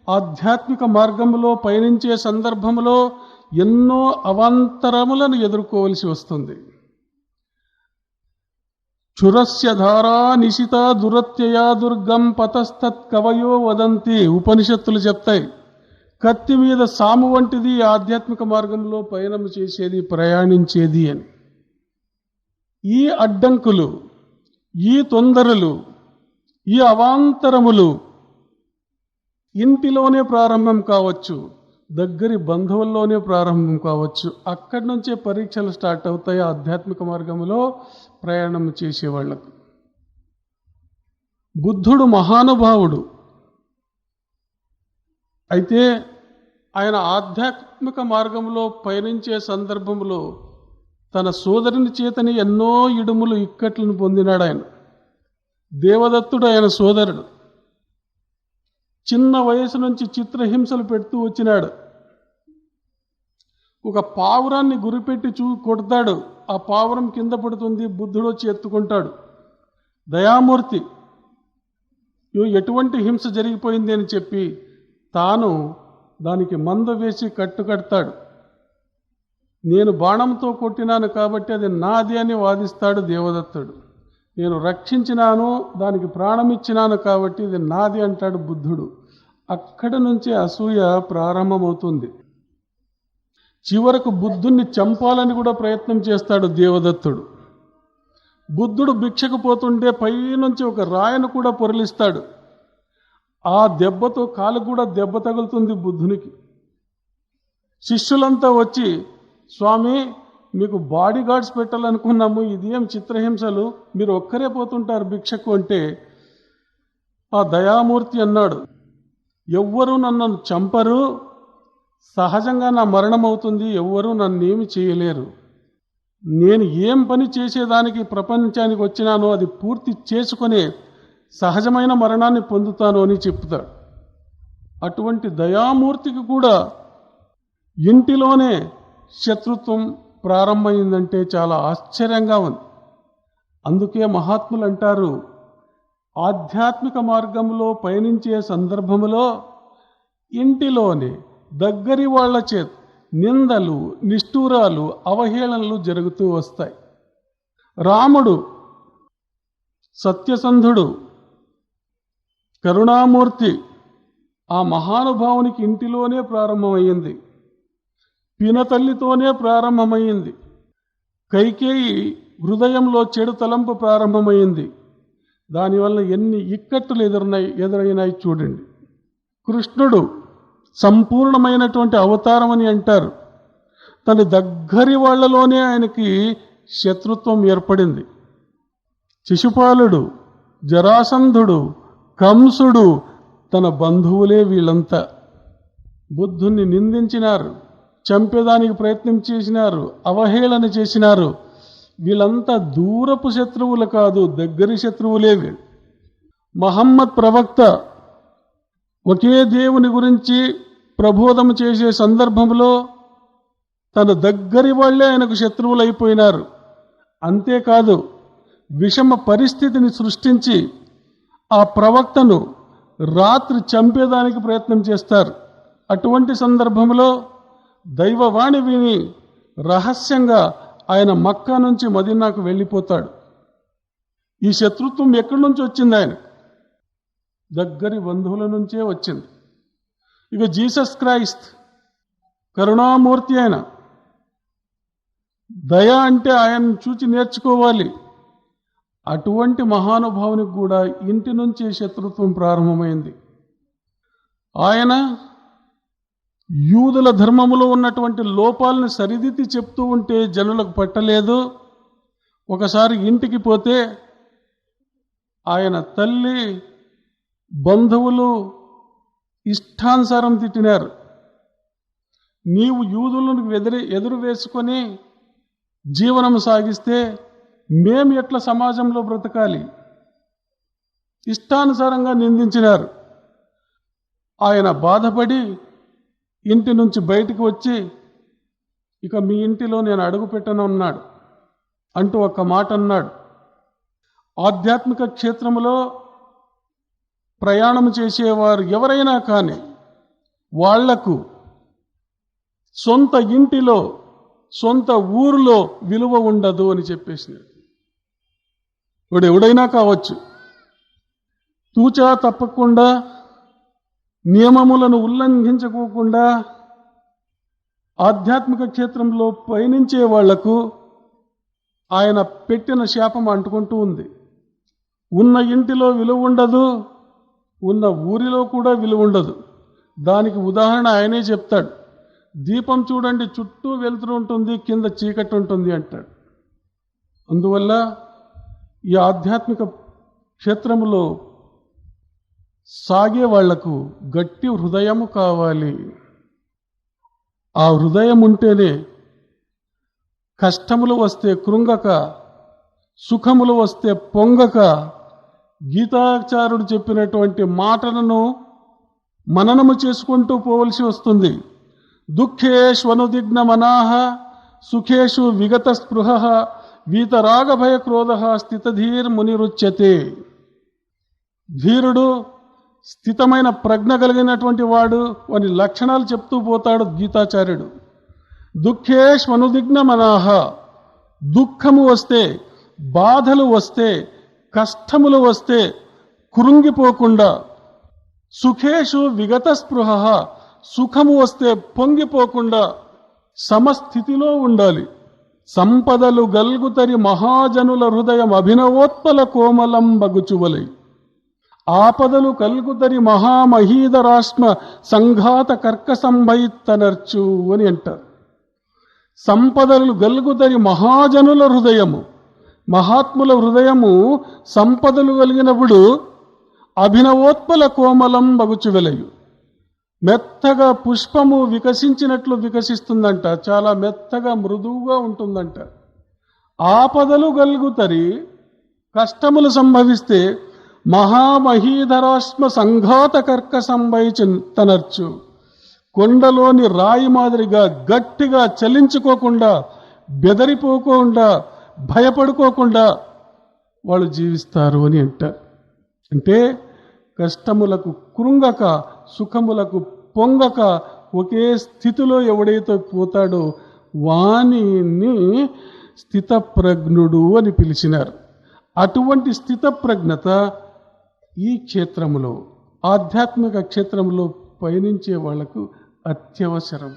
ఆధ్యాత్మిక మార్గంలో పయనించే సందర్భంలో ఎన్నో అవాంతరములను ఎదుర్కోవలసి వస్తుంది. చురస్య ధారా నిశిత దురత్యయా దుర్గం పతస్తత్ కవయో వదంతి. ఉపనిషత్తులు చెప్తాయి, కత్తి మీద సాము వంటిది ఆధ్యాత్మిక మార్గంలో పయనం చేసేది, ప్రయాణించేది అని. ఈ అడ్డంకులు, ఈ తొందరలు, ఈ అవాంతరములు ఇంటిలోనే ప్రారంభం కావచ్చు, దగ్గరి బంధువుల్లోనే ప్రారంభం కావచ్చు. అక్కడి నుంచే పరీక్షలు స్టార్ట్ అవుతాయి ఆధ్యాత్మిక మార్గంలో ప్రయాణం చేసేవాళ్లకు. బుద్ధుడు మహానుభావుడు. అయితే ఆయన ఆధ్యాత్మిక మార్గంలో పయనించే సందర్భంలో తన సోదరుని చేతని ఎన్నో ఇడుములు ఇక్కట్లను పొందినాడు. ఆయన దేవదత్తుడు ఆయన సోదరుడు. చిన్న వయసు నుంచి చిత్రహింసలు పెడుతూ వచ్చినాడు. ఒక పావురాన్ని గురిపెట్టి కొడతాడు, ఆ పావురం కింద పడుతుంది, బుద్ధుడు వచ్చి ఎత్తుకుంటాడు. దయామూర్తి ఎటువంటి హింస జరిగిపోయింది అని చెప్పి తాను దానికి మందు వేసి కట్టుకడతాడు. నేను బాణంతో కొట్టినాను కాబట్టి అది నాది అని వాదిస్తాడు దేవదత్తుడు. నేను రక్షించినాను, దానికి ప్రాణమిచ్చినాను కాబట్టి ఇది నాది అంటాడు బుద్ధుడు. అక్కడి నుంచే అసూయ ప్రారంభమవుతుంది. చివరకు బుద్ధుణ్ణి చంపాలని కూడా ప్రయత్నం చేస్తాడు దేవదత్తుడు. బుద్ధుడు భిక్షకు పోతుంటే పైనుంచి ఒక రాయను కూడా పొరలిస్తాడు. ఆ దెబ్బతో కాలు కూడా దెబ్బ తగులుతుంది బుద్ధునికి. శిష్యులంతా వచ్చి, స్వామి మీకు బాడీ గార్డ్స్ పెట్టాలనుకున్నాము, ఇది ఏం చిత్రహింసలు, మీరు ఒక్కరే పోతుంటారు భిక్షకు అంటే ఆ దయామూర్తి అన్నాడు, ఎవ్వరూ నన్ను చంపరు, సహజంగా నా మరణం అవుతుంది, ఎవ్వరూ నన్నేమి చేయలేరు. నేను ఏం పని చేసేదానికి ప్రపంచానికి వచ్చినానో అది పూర్తి చేసుకునే సహజమైన మరణాన్ని పొందుతాను అని చెప్తాడు. అటువంటి దయామూర్తికి కూడా ఇంటిలోనే శత్రుత్వం ప్రారంభమైందంటే చాలా ఆశ్చర్యంగా ఉంది. అందుకే మహాత్ములు అంటారు, ఆధ్యాత్మిక మార్గంలో పయనించే సందర్భంలో ఇంటిలోనే దగ్గరి వాళ్ల చేత నిందలు, నిష్ఠూరాలు, అవహేళనలు జరుగుతూ వస్తాయి. రాముడు సత్యసంధుడు, కరుణామూర్తి, ఆ మహానుభావునికి ఇంటిలోనే ప్రారంభమైంది, పినతల్లితోనే ప్రారంభమైంది. కైకేయి హృదయంలో చెడు తలంపు ప్రారంభమైంది. దానివల్ల ఎన్ని ఇక్కట్లు ఎదురైనాయి చూడండి. కృష్ణుడు సంపూర్ణమైనటువంటి అవతారం అని అంటారు. తన దగ్గరి వాళ్లలోనే ఆయనకి శత్రుత్వం ఏర్పడింది. శిశుపాలుడు, జరాసంధుడు, కంసుడు తన బంధువులే వీళ్ళంతా. బుద్ధుణ్ణి నిందించినారు, చంపేదానికి ప్రయత్నం చేసినారు, అవహేళన చేసినారు. వీళ్ళంతా దూరపు శత్రువులు కాదు, దగ్గరి శత్రువులే వీళ్ళు. మహమ్మద్ ప్రవక్త ఒకే దేవుని గురించి ప్రబోధం చేసే సందర్భంలో తన దగ్గరి వాళ్లే ఆయనకు శత్రువులైపోయినారు. అంతేకాదు విషమ పరిస్థితిని సృష్టించి ఆ ప్రవక్తను రాత్రి చంపేదానికి ప్రయత్నం చేస్తారు. అటువంటి సందర్భంలో దైవవాణి విని రహస్యంగా ఆయన మక్కా నుంచి మదీనాకు వెళ్ళిపోతాడు. ఈ శత్రుత్వం ఎక్కడి నుంచి వచ్చింది? ఆయన దగ్గరి బంధువుల నుంచే వచ్చింది. ఇక జీసస్ క్రైస్ట్ కరుణామూర్తి, ఆయన దయ అంటే ఆయన్ని చూచి నేర్చుకోవాలి. అటువంటి మహానుభావునికి కూడా ఇంటి నుంచి శత్రుత్వం ప్రారంభమైంది. ఆయన యూదుల ధర్మములో ఉన్నటువంటి లోపాలను సరిదిద్ది చెప్తూ ఉంటే జనులకు పట్టలేదు. ఒకసారి ఇంటికి పోతే ఆయన తల్లి, బంధువులు ఇష్టానుసారం తిట్టినారు. నీవు యూదులను ఎదురు వేసుకొని జీవనం సాగిస్తే మేము ఎట్లా సమాజంలో బ్రతకాలి? ఇష్టానుసారంగా నిందించినారు. ఆయన బాధపడి ఇంటి నుంచి బయటికి వచ్చి, ఇక మీ ఇంటిలో నేను అడుగు పెట్టనన్నాడు అంటూ ఒక మాట అన్నాడు. ఆధ్యాత్మిక క్షేత్రంలో ప్రయాణం చేసేవారు ఎవరైనా కానీ వాళ్లకు సొంత ఇంటిలో సొంత ఊరిలో విలువ ఉండదు అని చెప్పేసినాడు. ఇప్పుడు ఎవడైనా కావచ్చు, తూచా తప్పకుండా నియమములను ఉల్లంఘించుకోకుండా ఆధ్యాత్మిక క్షేత్రంలో పయనించే వాళ్లకు ఆయన పెట్టిన శాపం అంటుకుంటూ ఉంది. ఉన్న ఇంటిలో విలువ ఉండదు, ఉన్న ఊరిలో కూడా విలువ ఉండదు. దానికి ఉదాహరణ ఆయనే చెప్తాడు. దీపం చూడండి, చుట్టూ వెలుతురు ఉంటుంది, కింద చీకటి ఉంటుంది అంటాడు. అందువల్ల ఈ ఆధ్యాత్మిక క్షేత్రములో సాగే వాళ్లకు గట్టి హృదయము కావాలి. ఆ హృదయం ఉంటేనే కష్టములు వస్తే కృంగక, సుఖములు వస్తే పొంగక, గీతాచార్యుడు చెప్పినటువంటి మాటలను మననము చేసుకుంటూ పోవలసి వస్తుంది. దుఃఖేష్వనుదిగ్న మనాః సుఖేషు విగత స్పృహః వీతరాగ భయ క్రోధః స్థితధీర్ మునిరుచ్యతే. ధీరుడు, స్థితమైన ప్రజ్ఞ కలిగినటువంటి వాడు వాని లక్షణాలు చెప్తూ పోతాడు గీతాచార్యుడు. దుఃఖేష్వనుదిగ్న మనాః, దుఃఖము వస్తే, బాధలు వస్తే, కష్టములు వస్తే కృంగిపోకుండా, సుఖేషు విగత స్పృహః, సుఖము వస్తే పొంగిపోకుండా సమస్థితిలో ఉండాలి. సంపదలు గల్గుతరి మహాజనుల హృదయం అభినవోత్పల కోమలం బగుచువలై, ఆపదలు కల్గుతరి మహామహీధరాశ్మ సంఘాత కర్కసంభయిత్తనర్చు అని అంటారు. సంపదలు గల్గుతరి మహాజనుల హృదయము, మహాత్ముల హృదయము సంపదలు కలిగినప్పుడు అభినవోత్పల కోమలం బగుచువలయు, మెత్తగా పుష్పము వికసించినట్లు వికసిస్తుందంట, చాలా మెత్తగా మృదువుగా ఉంటుందంట. ఆపదలు గల్గుతరి, కష్టములు సంభవిస్తే మహామహీధరాశ్మ సంఘాత కర్క సంభవించనర్చు, కొండలోని రాయి మాదిరిగా గట్టిగా చలించుకోకుండా, బెదరిపోకుండా, భయపడుకోకుండా వాళ్ళు జీవిస్తారు అని అంటారు. అంటే కష్టములకు కృంగక, సుఖములకు పొంగక ఒకే స్థితిలో ఎవడైతే పోతాడో వానిని స్థితప్రజ్ఞుడు అని పిలిచినారు. అటువంటి స్థితప్రజ్ఞత ఈ క్షేత్రములో, ఆధ్యాత్మిక క్షేత్రంలో పయనించే వాళ్లకు అత్యవసరం.